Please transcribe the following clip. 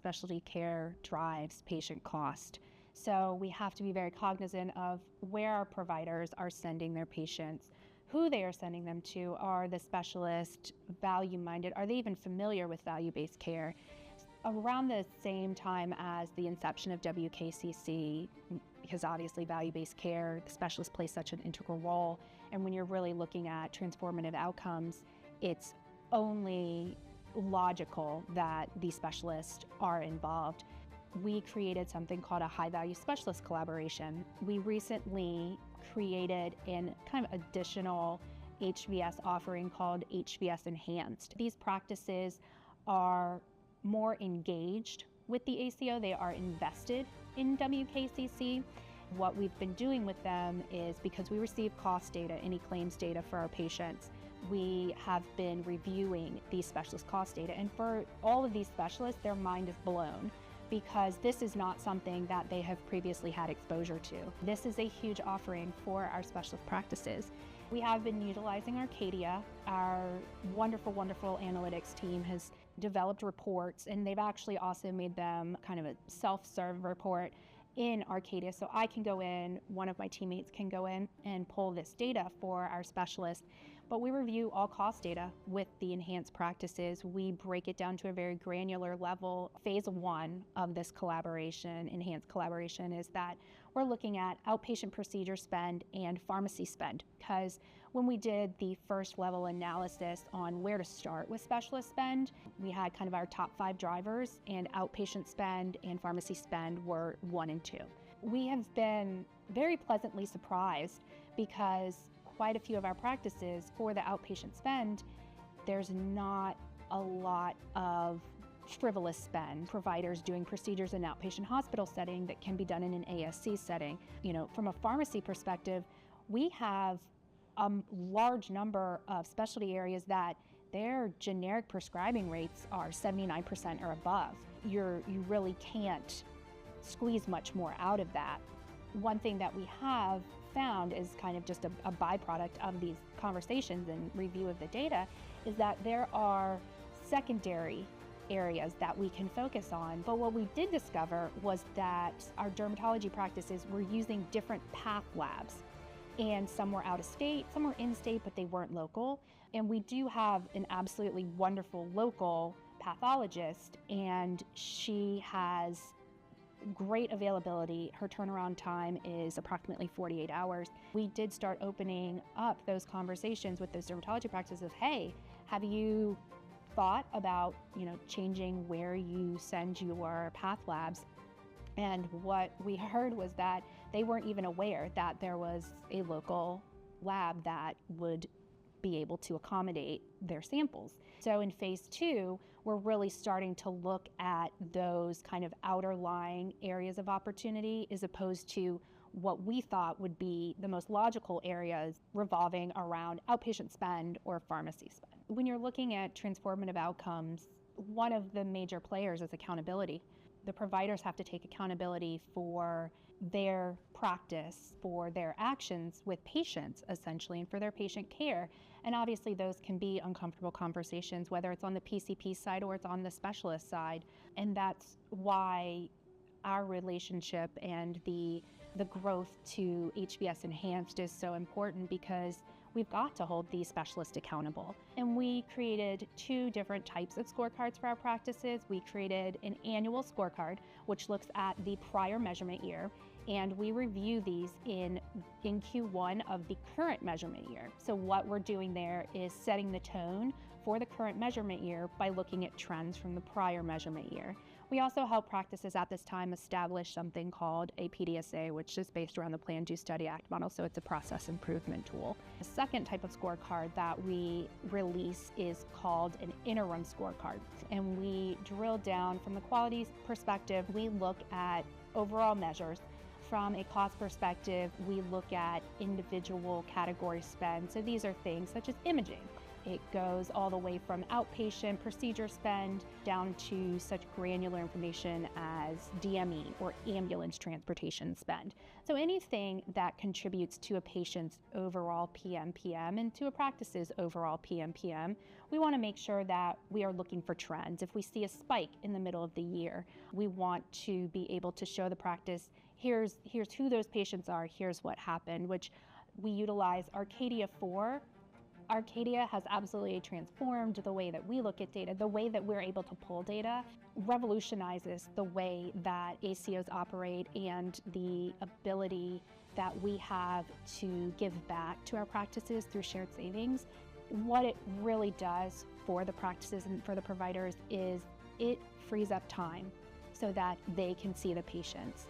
specialty care drives patient cost. So we have to be very cognizant of where our providers are sending their patients, who they are sending them to. Are the specialists value-minded? Are they even familiar with value-based care? Around the same time as the inception of WKCC, because obviously value-based care, the specialists play such an integral role, and when you're really looking at transformative outcomes, it's only logical that these specialists are involved. We created something called a high-value specialist collaboration. We recently created an kind of additional HVS offering called HVS Enhanced. These practices are more engaged with the ACO. They are invested in WKCC. What we've been doing with them is, because we receive cost data, any claims data for our patients, we have been reviewing these specialist cost data. And for all of these specialists, their mind is blown, because this is not something that they have previously had exposure to. This is a huge offering for our specialist practices. We have been utilizing Arcadia. Our wonderful, wonderful analytics team has developed reports, and they've actually also made them kind of a self-serve report in Arcadia. So I can go in, one of my teammates can go in and pull this data for our specialists. But we review all cost data with the enhanced practices. We break it down to a very granular level. Phase 1 of this collaboration, enhanced collaboration, is that we're looking at outpatient procedure spend and pharmacy spend, because when we did the first level analysis on where to start with specialist spend, we had kind of our top 5 drivers, and outpatient spend and pharmacy spend were 1 and 2. We have been very pleasantly surprised, because quite a few of our practices, for the outpatient spend, there's not a lot of frivolous spend. Providers doing procedures in an outpatient hospital setting that can be done in an ASC setting. You know, from a pharmacy perspective, we have a large number of specialty areas that their generic prescribing rates are 79% or above. You really can't squeeze much more out of that. One thing that we have found is kind of just a byproduct of these conversations and review of the data, is that there are secondary areas that we can focus on. But what we did discover was that our dermatology practices were using different path labs, and some were out of state, some were in state, but they weren't local. And we do have an absolutely wonderful local pathologist, and she has great availability. Her turnaround time is approximately 48 hours. We did start opening up those conversations with those dermatology practices of, hey, have you thought about, changing where you send your path labs? And what we heard was that they weren't even aware that there was a local lab that would be able to accommodate their samples. So in phase 2, we're really starting to look at those kind of outer lying areas of opportunity, as opposed to what we thought would be the most logical areas revolving around outpatient spend or pharmacy spend. When you're looking at transformative outcomes, one of the major players is accountability. The providers have to take accountability for their practice, for their actions with patients, essentially, and for their patient care. And obviously those can be uncomfortable conversations, whether it's on the PCP side or it's on the specialist side. And that's why our relationship and the growth to HVS Enhanced is so important, because we've got to hold these specialists accountable. And we created 2 different types of scorecards for our practices. We created an annual scorecard, which looks at the prior measurement year, and we review these in Q1 of the current measurement year. So what we're doing there is setting the tone for the current measurement year by looking at trends from the prior measurement year. We also help practices at this time establish something called a PDSA, which is based around the Plan, Do, Study, Act model, so it's a process improvement tool. The second type of scorecard that we release is called an interim scorecard, and we drill down from the quality perspective. We look at overall measures. From a cost perspective, we look at individual category spend. So these are things such as imaging. It goes all the way from outpatient procedure spend down to such granular information as DME or ambulance transportation spend. So anything that contributes to a patient's overall PMPM and to a practice's overall PMPM, we want to make sure that we are looking for trends. If we see a spike in the middle of the year, we want to be able to show the practice, here's who those patients are, here's what happened, which we utilize Arcadia for. Arcadia has absolutely transformed the way that we look at data, the way that we're able to pull data, revolutionizes the way that ACOs operate and the ability that we have to give back to our practices through shared savings. What it really does for the practices and for the providers is it frees up time so that they can see the patients.